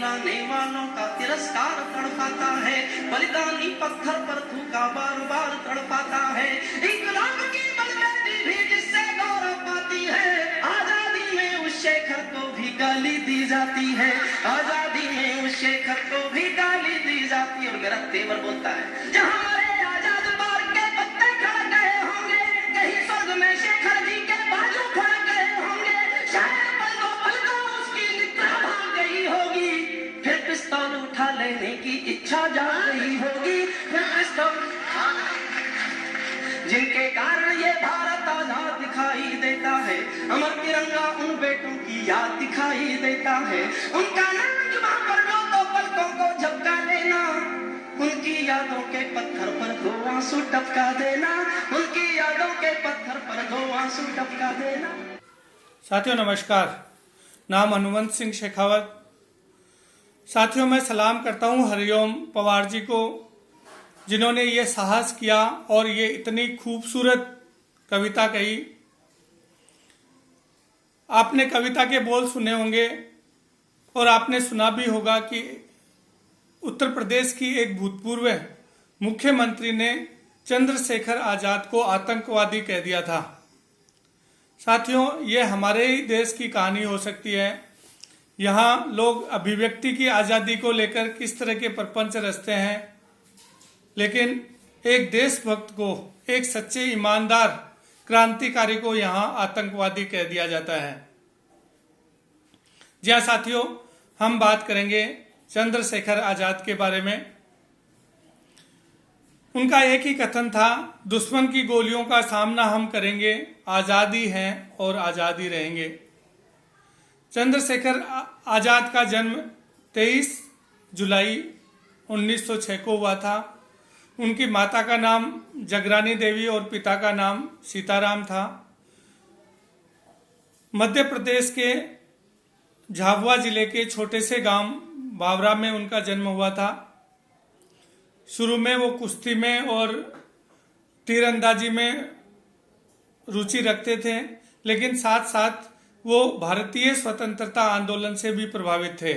लाने वालों का तिरस्कार तड़पाता है, बलिदानी पत्थर पर थूका बार बार तड़पाता है। इंकलाब की बलवेदी भी जिससे गौरव पाती है, आजादी में उस शेखर को भी गाली दी जाती है, आजादी में उस शेखर को भी गाली दी जाती है। और मेरा तेवर बोलता है, जहां हमारे आजाद बार के पत्ते खड़ गए होंगे, कहीं स्वर्ग में शेखर जी के बाजू खड़ गए होंगे, शायद पल दो उसकी निद्रा भाग गई होगी, फिर पिस्तौल उठा लेने की इच्छा जाग गई होगी, फिर पिस्तौल जिनके कारण ये भारत आजाद दिखाई देता है, अमर तिरंगा उन बेटों की याद दिखाई देता है। उनका नाम जुबान पर लो तो पलकों को झपका देना, उनकी यादों के पत्थर पर दो आंसू टपका देना, उनकी यादों के पत्थर पर दो आंसू टपका देना। साथियों नमस्कार, नाम हनुमंत सिंह शेखावत। साथियों मैं सलाम करता हूं हरिओम पवार जी को, जिन्होंने ये साहस किया और ये इतनी खूबसूरत कविता कही। आपने कविता के बोल सुने होंगे और आपने सुना भी होगा कि उत्तर प्रदेश की एक भूतपूर्व मुख्यमंत्री ने चंद्रशेखर आजाद को आतंकवादी कह दिया था। साथियों ये हमारे ही देश की कहानी हो सकती है। यहाँ लोग अभिव्यक्ति की आज़ादी को लेकर किस तरह के प्रपंच रचते हैं, लेकिन एक देशभक्त को, एक सच्चे ईमानदार क्रांतिकारी को यहाँ आतंकवादी कह दिया जाता है। जी हाँ साथियों, हम बात करेंगे चंद्रशेखर आजाद के बारे में। उनका एक ही कथन था, दुश्मन की गोलियों का सामना हम करेंगे, आज़ादी है और आज़ादी रहेंगे। चंद्रशेखर आजाद का जन्म 23 जुलाई 1906 को हुआ था। उनकी माता का नाम जगरानी देवी और पिता का नाम सीताराम था। मध्य प्रदेश के झाबुआ जिले के छोटे से गांव बावरा में उनका जन्म हुआ था। शुरू में वो कुश्ती में और तीरंदाजी में रुचि रखते थे, लेकिन साथ साथ वो भारतीय स्वतंत्रता आंदोलन से भी प्रभावित थे।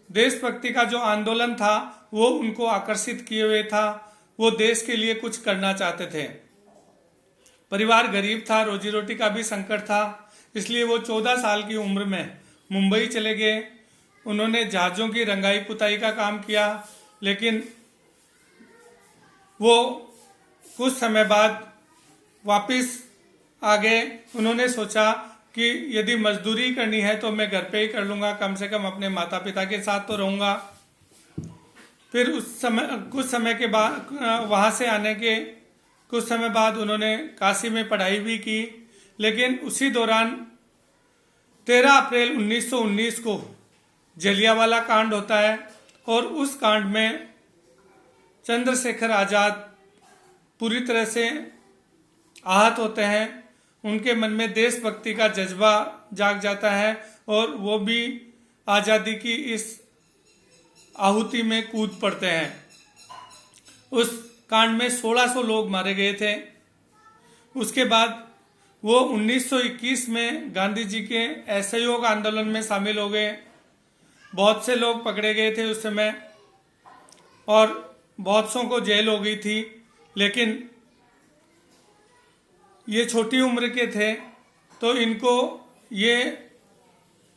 देशभक्ति का जो आंदोलन था वो उनको आकर्षित किए हुए था। वो देश के लिए कुछ करना चाहते थे। परिवार गरीब था, रोजी रोटी का भी संकट था, इसलिए वो 14 साल की उम्र में मुंबई चले गए। उन्होंने जहाजों की रंगाई पुताई का काम किया, लेकिन वो कुछ समय बाद वापस आ गए। उन्होंने सोचा कि यदि मजदूरी करनी है तो मैं घर पे ही कर लूँगा, कम से कम अपने माता पिता के साथ तो रहूँगा। फिर कुछ समय के बाद वहाँ से आने के कुछ समय बाद उन्होंने काशी में पढ़ाई भी की, लेकिन उसी दौरान 13 अप्रैल 1919 को जलियांवाला कांड होता है और उस कांड में चंद्रशेखर आजाद पूरी तरह से आहत होते हैं। उनके मन में देशभक्ति का जज्बा जाग जाता है और वो भी आज़ादी की इस आहुति में कूद पड़ते हैं। उस कांड में 1600 लोग मारे गए थे। उसके बाद वो 1921 में गांधी जी के असहयोग आंदोलन में शामिल हो गए। बहुत से लोग पकड़े गए थे उस समय और बहुत सौ को जेल हो गई थी, लेकिन ये छोटी उम्र के थे तो इनको ये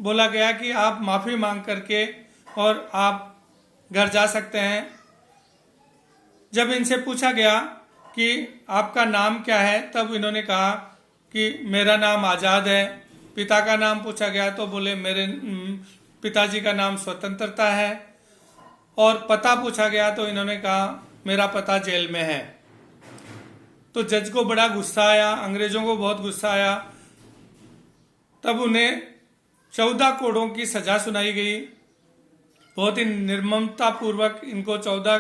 बोला गया कि आप माफ़ी मांग करके और आप घर जा सकते हैं। जब इनसे पूछा गया कि आपका नाम क्या है, तब इन्होंने कहा कि मेरा नाम आज़ाद है। पिता का नाम पूछा गया तो बोले मेरे पिताजी का नाम स्वतंत्रता है। और पता पूछा गया तो इन्होंने कहा मेरा पता जेल में है। तो जज को बड़ा गुस्सा आया, अंग्रेजों को बहुत गुस्सा आया। तब उन्हें 14 कोड़ों की सजा सुनाई गई। बहुत ही निर्ममता पूर्वक इनको 14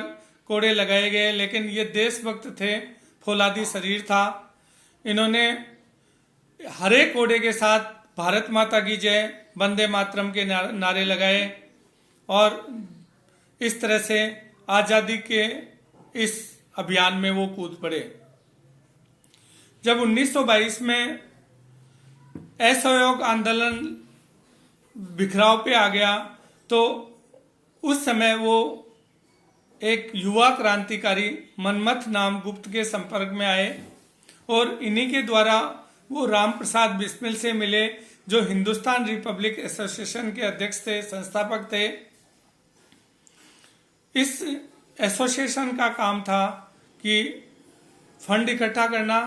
कोड़े लगाए गए, लेकिन ये देशभक्त थे, फौलादी शरीर था। इन्होंने हर एक कोड़े के साथ भारत माता की जय, वंदे मातरम के नारे लगाए और इस तरह से आज़ादी के इस अभियान में वो कूद पड़े। जब 1922 में असहयोग आंदोलन बिखराव पे आ गया तो उस समय वो एक युवा क्रांतिकारी मनमथ नाम गुप्त के संपर्क में आए और इन्हीं के द्वारा वो राम प्रसाद बिस्मिल से मिले, जो हिंदुस्तान रिपब्लिक एसोसिएशन के अध्यक्ष थे, संस्थापक थे। इस एसोसिएशन का काम था कि फंड इकट्ठा करना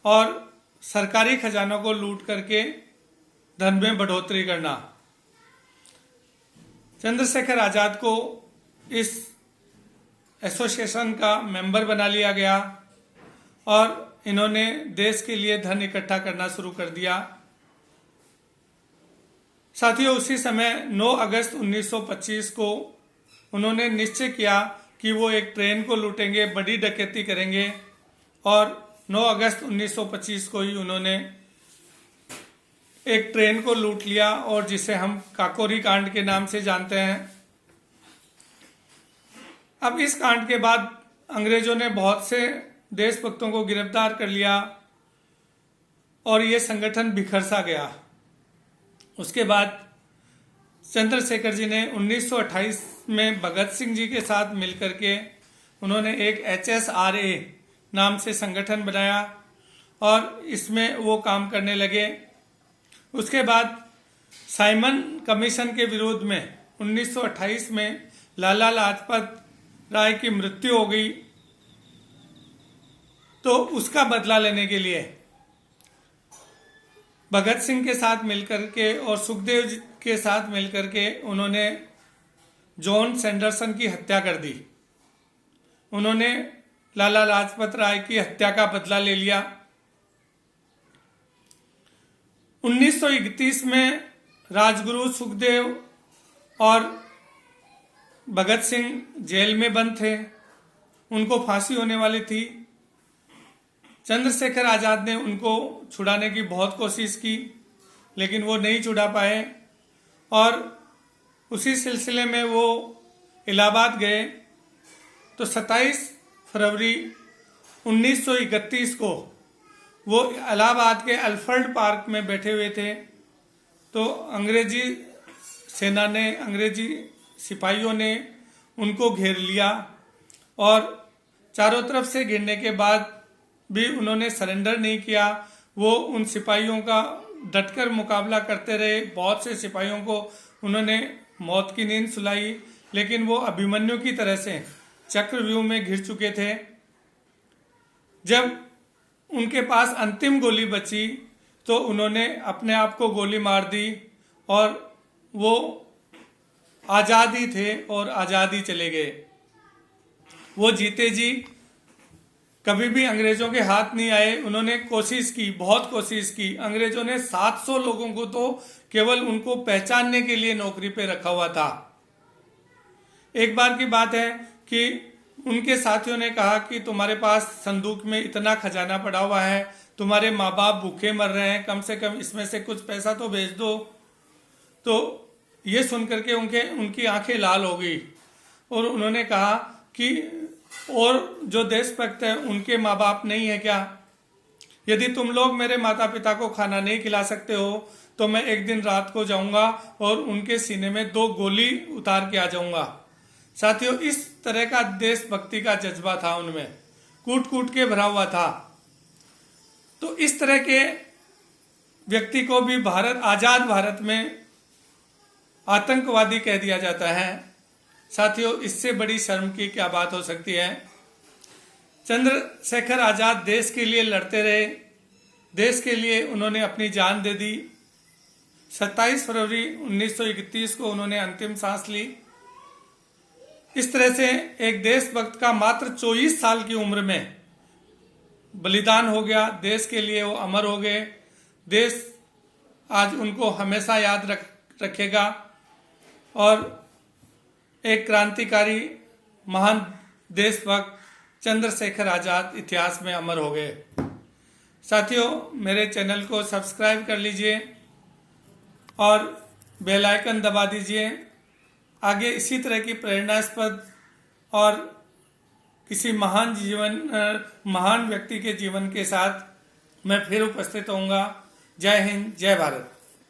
और सरकारी खजानों को लूट करके धन में बढ़ोतरी करना। चंद्रशेखर आजाद को इस एसोसिएशन का मेंबर बना लिया गया और इन्होंने देश के लिए धन इकट्ठा करना शुरू कर दिया। साथियों, उसी समय 9 अगस्त 1925 को उन्होंने निश्चय किया कि वो एक ट्रेन को लूटेंगे, बड़ी डकैती करेंगे और 9 अगस्त 1925 को ही उन्होंने एक ट्रेन को लूट लिया और जिसे हम काकोरी कांड के नाम से जानते हैं। अब इस कांड के बाद अंग्रेजों ने बहुत से देशभक्तों को गिरफ्तार कर लिया और ये संगठन बिखर सा गया। उसके बाद चंद्रशेखर जी ने 1928 में भगत सिंह जी के साथ मिलकर के उन्होंने एक HSRA नाम से संगठन बनाया और इसमें वो काम करने लगे। उसके बाद साइमन कमीशन के विरोध में 1928 में लाला लाजपत राय की मृत्यु हो गई, तो उसका बदला लेने के लिए भगत सिंह के साथ मिलकर के और सुखदेव जी के साथ मिलकर के उन्होंने जॉन सैंडरसन की हत्या कर दी। उन्होंने लाला लाजपत राय की हत्या का बदला ले लिया। 1931 में राजगुरु सुखदेव और भगत सिंह जेल में बंद थे, उनको फांसी होने वाली थी। चंद्रशेखर आजाद ने उनको छुड़ाने की बहुत कोशिश की, लेकिन वो नहीं छुड़ा पाए और उसी सिलसिले में वो इलाहाबाद गए। तो 27 फरवरी 1931 को वो इलाहाबाद के अल्फ्रेड पार्क में बैठे हुए थे, तो अंग्रेजी सेना ने, अंग्रेजी सिपाहियों ने उनको घेर लिया और चारों तरफ से घिरने के बाद भी उन्होंने सरेंडर नहीं किया। वो उन सिपाहियों का डटकर मुकाबला करते रहे। बहुत से सिपाहियों को उन्होंने मौत की नींद सुलाई, लेकिन वो अभिमन्यु की तरह से चक्रव्यूह में घिर चुके थे। जब उनके पास अंतिम गोली बची तो उन्होंने अपने आप को गोली मार दी और वो आजाद ही थे और आजाद ही चले गए। वो जीते जी कभी भी अंग्रेजों के हाथ नहीं आए। उन्होंने कोशिश की, बहुत कोशिश की। अंग्रेजों ने 700 लोगों को तो केवल उनको पहचानने के लिए नौकरी पे रखा हुआ था। एक बार की बात है कि उनके साथियों ने कहा कि तुम्हारे पास संदूक में इतना खजाना पड़ा हुआ है, तुम्हारे माँ बाप भूखे मर रहे हैं, कम से कम इसमें से कुछ पैसा तो भेज दो। तो ये सुनकर के उनकी आंखें लाल हो गई और उन्होंने कहा कि और जो देशभक्त है उनके माँ बाप नहीं है क्या? यदि तुम लोग मेरे माता पिता को खाना नहीं खिला सकते हो तो मैं एक दिन रात को जाऊंगा और उनके सीने में 2 गोली उतार के आ जाऊंगा। साथियों, इस तरह का देशभक्ति का जज्बा था उनमें, कूट कूट के भरा हुआ था। तो इस तरह के व्यक्ति को भी आजाद भारत में आतंकवादी कह दिया जाता है। साथियों, इससे बड़ी शर्म की क्या बात हो सकती है? चंद्रशेखर आजाद देश के लिए लड़ते रहे, देश के लिए उन्होंने अपनी जान दे दी। 27 फरवरी 1931 को उन्होंने अंतिम सांस ली। इस तरह से एक देशभक्त का मात्र 24 साल की उम्र में बलिदान हो गया। देश के लिए वो अमर हो गए। देश आज उनको हमेशा याद रखेगा और एक क्रांतिकारी महान देशभक्त चंद्रशेखर आजाद इतिहास में अमर हो गए। साथियों, मेरे चैनल को सब्सक्राइब कर लीजिए और बेल आइकन दबा दीजिए। आगे इसी तरह की प्रेरणास्पद और किसी महान व्यक्ति के जीवन के साथ मैं फिर उपस्थित होऊंगा। जय हिंद, जय भारत।